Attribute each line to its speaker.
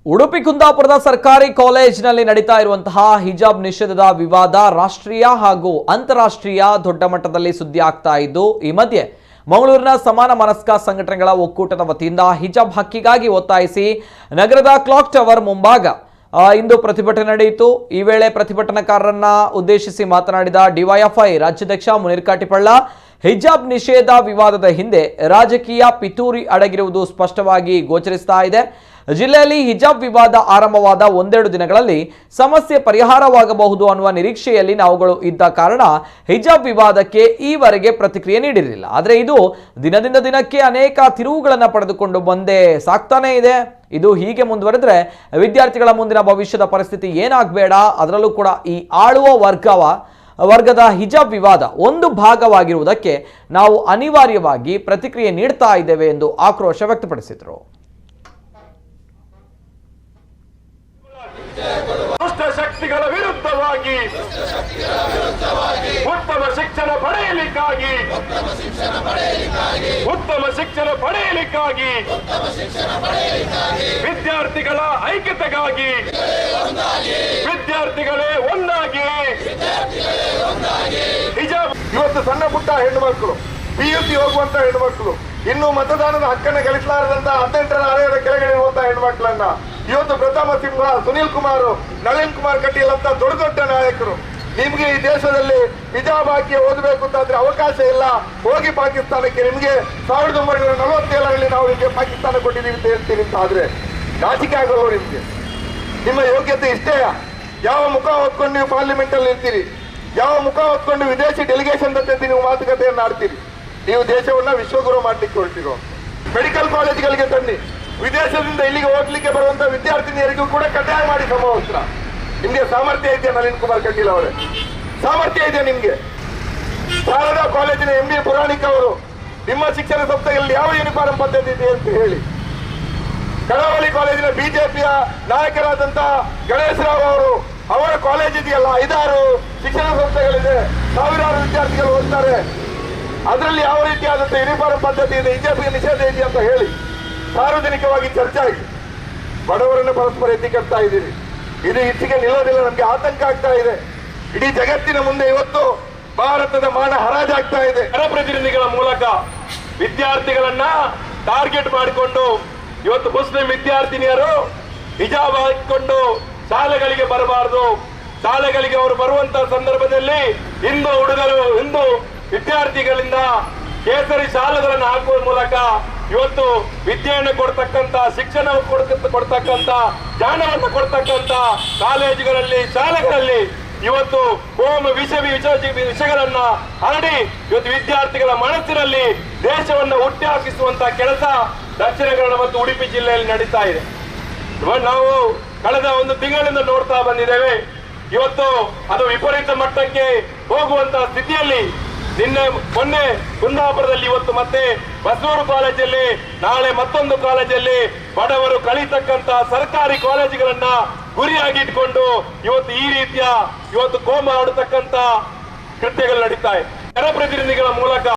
Speaker 1: ಉಡುಪಿ ಕುಂದಾಪುರದ ಸರ್ಕಾರಿ ಕಾಲೇಜಿನಲ್ಲಿ ನಡೀತಾ ಇರುವಂತಹ ಹಿಜಾಬ್ ನಿಷೇಧದ ವಿವಾದ ರಾಷ್ಟ್ರೀಯ ಹಾಗೂ ಅಂತಾರಾಷ್ಟ್ರೀಯ ದೊಡ್ಡ ಮಟ್ಟದಲ್ಲಿ ಸುದ್ದಿ ಆಗ್ತಾ ಇದ್ದು, ಈ ಮಧ್ಯೆ ಮಂಗಳೂರಿನ ಸಮಾನ ಮನಸ್ಕ ಸಂಘಟನೆಗಳ ಒಕ್ಕೂಟದ ವತಿಯಿಂದ ಹಿಜಾಬ್ ಹಕ್ಕಿಗಾಗಿ ಒತ್ತಾಯಿಸಿ ನಗರದ ಕ್ಲಾಕ್ ಟವರ್ ಮುಂಭಾಗ ಇಂದು ಪ್ರತಿಭಟನೆ ನಡೆಯಿತು। ಈ ವೇಳೆ ಪ್ರತಿಭಟನಾಕಾರರನ್ನ ಉದ್ದೇಶಿಸಿ ಮಾತನಾಡಿದ ಡಿವೈಎಫ್ಐ ರಾಜ್ಯಾಧ್ಯಕ್ಷ ಮುನೀರ್ ಕಾಟಿಪಳ್ಳ, ಹಿಜಾಬ್ ನಿಷೇಧ ವಿವಾದದ ಹಿಂದೆ ರಾಜಕೀಯ ಪಿತೂರಿ ಅಡಗಿರುವುದು ಸ್ಪಷ್ಟವಾಗಿ ಗೋಚರಿಸ್ತಾ ಇದೆ। ಜಿಲ್ಲೆಯಲ್ಲಿ ಹಿಜಾಬ್ ವಿವಾದ ಆರಂಭವಾದ ಒಂದೆರಡು ದಿನಗಳಲ್ಲಿ ಸಮಸ್ಯೆ ಪರಿಹಾರವಾಗಬಹುದು ಅನ್ನುವ ನಿರೀಕ್ಷೆಯಲ್ಲಿ ನಾವುಗಳು ಇದ್ದ ಕಾರಣ ಹಿಜಾಬ್ ವಿವಾದಕ್ಕೆ ಈವರೆಗೆ ಪ್ರತಿಕ್ರಿಯೆ ನೀಡಿರಲಿಲ್ಲ। ಆದರೆ ಇದು ದಿನದಿಂದ ದಿನಕ್ಕೆ ಅನೇಕ ತಿರುವುಗಳನ್ನು ಪಡೆದುಕೊಂಡು ಬಂದೇ ಸಾಕ್ತಾನೇ ಇದೆ। ಇದು ಹೀಗೆ ಮುಂದುವರೆದ್ರೆ ವಿದ್ಯಾರ್ಥಿಗಳ ಮುಂದಿನ ಭವಿಷ್ಯದ ಪರಿಸ್ಥಿತಿ ಏನಾಗಬೇಡ, ಅದರಲ್ಲೂ ಕೂಡ ಈ ಆಳುವ ವರ್ಗದ ಹಿಜಾಬ್ ವಿವಾದ ಒಂದು ಭಾಗವಾಗಿರುವುದಕ್ಕೆ ನಾವು ಅನಿವಾರ್ಯವಾಗಿ ಪ್ರತಿಕ್ರಿಯೆ ನೀಡ್ತಾ ಇದ್ದೇವೆ ಎಂದು ಆಕ್ರೋಶ ವ್ಯಕ್ತಪಡಿಸಿದರು।
Speaker 2: ಶಕ್ತಿಗಳ ವಿರುದ್ಧವಾಗಿ ಉತ್ತಮ ಶಿಕ್ಷಣ ಪಡೆಯಲಿಕ್ಕಾಗಿ ವಿದ್ಯಾರ್ಥಿಗಳ ಐಕ್ಯತೆಗಾಗಿ ವಿದ್ಯಾರ್ಥಿಗಳೇ ಒಂದಾಗಿ ಹಿಜಾಬ್ ಇವತ್ತು ಸಣ್ಣ ಪುಟ್ಟ ಹೆಣ್ಣು ಮಕ್ಕಳು, ಪಿಯುಸಿ ಹೋಗುವಂತ ಹೆಣ್ಣು ಮಕ್ಕಳು, ಇನ್ನು ಮತದಾನದ ಹಕ್ಕನ್ನು ಗಳಿಸಲಾರದಂತ 18ರ ಹರೆಯದ ಕೆಳಗಡೆ ಇರುವಂತಹ ಹೆಣ್ಣು ಮಕ್ಕಳನ್ನ ಇವತ್ತು ಪ್ರಥಮ ಸಿಂಹ, ಸುನೀಲ್ ಕುಮಾರ್, ನಳಿನ್ ಕುಮಾರ್ ಕಟೀಲ್ ಅಂತ ದೊಡ್ಡ ದೊಡ್ಡ ನಾಯಕರು ನಿಮ್ಗೆ ಈ ದೇಶದಲ್ಲಿ ಹಿಜಾಬ್ ಹಾಕಿ ಓದಬೇಕು ಅಂತಾದ್ರೆ ಅವಕಾಶ ಇಲ್ಲ, ಹೋಗಿ ಪಾಕಿಸ್ತಾನಕ್ಕೆ, ನಿಮ್ಗೆ 1947ರಲ್ಲಿ ನಾವು ನಿಮ್ಗೆ ಪಾಕಿಸ್ತಾನ ಕೊಟ್ಟಿದ್ದೀವಿ ಅಂತ ಹೇಳ್ತೀವಿ ಅಂತ ಆದ್ರೆ ನಾಚಿಕೆ ಆಗಲ್ಲ ನಿಮ್ಗೆ? ನಿಮ್ಮ ಯೋಗ್ಯತೆ ಇಷ್ಟೇ? ಯಾವ ಮುಖ ಹೊತ್ಕೊಂಡು ನೀವು ಪಾರ್ಲಿಮೆಂಟ್ ಅಲ್ಲಿ ಇರ್ತೀರಿ? ಯಾವ ಮುಖ ಹೊತ್ಕೊಂಡು ವಿದೇಶಿ ಡೆಲಿಗೇಷನ್ ಜೊತೆ ನೀವು ಮಾತುಕತೆಯನ್ನು ಆಡ್ತೀರಿ? ನೀವು ದೇಶವನ್ನ ವಿಶ್ವಗುರು ಮಾಡ್ಲಿಕ್ಕೆ ಹೊರಟಿರೋ ಮೆಡಿಕಲ್ ಕಾಲೇಜ್ಗಳಿಗೆ ತನ್ನಿ, ವಿದೇಶದಿಂದ ಇಲ್ಲಿಗೆ ಓದ್ಲಿಕ್ಕೆ ಬರುವಂತ ವಿದ್ಯಾರ್ಥಿನಿಯರಿಗೂ ಕೂಡ ಕಡ್ಡಾಯ ಮಾಡಿ ಸಮವಸ್ತ್ರ। ನಿಮ್ಗೆ ಸಾಮರ್ಥ್ಯ ಇದೆಯಾ? ನಳಿನ್ ಕುಮಾರ್ ಕಟೀಲ್ ಅವರೇ, ಸಾಮರ್ಥ್ಯ ಇದೆಯಾ ನಿಮ್ಗೆ? ಶಾರದಾ ಕಾಲೇಜಿನ MBA ಪುರಾಣಿಕ್ ಅವರು ನಿಮ್ಮ ಶಿಕ್ಷಣ ಸಂಸ್ಥೆಯಲ್ಲಿ ಯಾವ ಯೂನಿಫಾರ್ಮ್ ಪದ್ಧತಿ ಇದೆ ಅಂತ ಹೇಳಿ, ಕರಾವಳಿ ಕಾಲೇಜಿನ ಬಿಜೆಪಿಯ ನಾಯಕರಾದಂತ ಗಣೇಶ್ ರಾವ್ ಅವರು, ಅವರ ಕಾಲೇಜ್ ಇದೆಯಲ್ಲ, 5-6 ಶಿಕ್ಷಣ ಸಂಸ್ಥೆಗಳಿದೆ, ಸಾವಿರಾರು ವಿದ್ಯಾರ್ಥಿಗಳು ಓದ್ತಾರೆ, ಅದರಲ್ಲಿ ಯಾವ ರೀತಿಯಾದಂತಹ ಯೂನಿಫಾರ್ಮ್ ಪದ್ಧತಿ ಇದೆ, ಹಿಜಾಬ್ಗೆ ನಿಷೇಧ ಇದೆಯಾ ಅಂತ ಹೇಳಿ ಸಾರ್ವಜನಿಕವಾಗಿ ಚರ್ಚೆ ಆಗಿ ಬಡವರನ್ನು ಪರಸ್ಪರ ಎತ್ತಿಕಟ್ತಾ ಇದ್ದೀರಿ। ಇದು ಇಚ್ಛೆಗೆ ನಿಲ್ಲೋದಿಲ್ಲ, ನಮ್ಗೆ ಆತಂಕ ಆಗ್ತಾ ಇದೆ। ಇಡೀ ಜಗತ್ತಿನ ಮುಂದೆ ಇವತ್ತು ಭಾರತದ ಮಾನ ಹರಾಜಾಗ್ತಾ ಇದೆ। ಜನಪ್ರತಿನಿಧಿಗಳ ಮೂಲಕ ವಿದ್ಯಾರ್ಥಿಗಳನ್ನ ಟಾರ್ಗೆಟ್ ಮಾಡಿಕೊಂಡು ಇವತ್ತು ಮುಸ್ಲಿಂ ವಿದ್ಯಾರ್ಥಿನಿಯರು ಹಿಜಾಬ್ ಹಾಕಿಕೊಂಡು ಶಾಲೆಗಳಿಗೆ ಬರಬಾರದು, ಶಾಲೆಗಳಿಗೆ ಅವರು ಬರುವಂತಹ ಸಂದರ್ಭದಲ್ಲಿ ಹಿಂದೂ ವಿದ್ಯಾರ್ಥಿಗಳಿಂದ ಕೇಸರಿ ಶಾಲೆಗಳನ್ನು ಹಾಕುವ ಮೂಲಕ ಇವತ್ತು ವಿದ್ಯೆಯನ್ನು ಕೊಡ್ತಕ್ಕಂತ, ಶಿಕ್ಷಣ ಕೊಡ್ತಕ್ಕಂತ, ಜ್ಞಾನವನ್ನು ಕೊಡ್ತಕ್ಕಂತ ಕಾಲೇಜುಗಳಲ್ಲಿ, ಶಾಲೆಗಳಲ್ಲಿ ಇವತ್ತು ಕೋಮ ವಿಷಯಗಳನ್ನ ಹರಡಿ ಇವತ್ತು ವಿದ್ಯಾರ್ಥಿಗಳ ಮನಸ್ಸಿನಲ್ಲಿ ದೇಶವನ್ನು ಹುಟ್ಟಿ ಹಾಕಿಸುವಂತ ಕೆಲಸ ದಕ್ಷಿಣ ಕನ್ನಡ ಮತ್ತು ಉಡುಪಿ ಜಿಲ್ಲೆಯಲ್ಲಿ ನಡೀತಾ ಇದೆ। ನಾವು ಕಳೆದ ಒಂದು ತಿಂಗಳಿಂದ ನೋಡ್ತಾ ಬಂದಿದ್ದೇವೆ। ಇವತ್ತು ಅದು ವಿಪರೀತ ಮಟ್ಟಕ್ಕೆ ಹೋಗುವಂತಹ ಸ್ಥಿತಿಯಲ್ಲಿ ಮೊನ್ನೆ ಕುಂದಾಪುರದಲ್ಲಿ, ಇವತ್ತು ಮತ್ತೆ ಬಸವೂರು ಕಾಲೇಜಲ್ಲಿ, ನಾಳೆ ಮತ್ತೊಂದು ಕಾಲೇಜಲ್ಲಿ ಬಡವರು ಕಲಿತಕ್ಕಂತ ಸರ್ಕಾರಿ ಕಾಲೇಜುಗಳನ್ನ ಗುರಿಯಾಗಿಟ್ಕೊಂಡು ಇವತ್ತು ಈ ರೀತಿಯ ಕೋಮ ಆಡತಕ್ಕಂತ ಕೃತ್ಯಗಳು ನಡೀತಾ ಇದೆ। ಜನಪ್ರತಿನಿಧಿಗಳ ಮೂಲಕ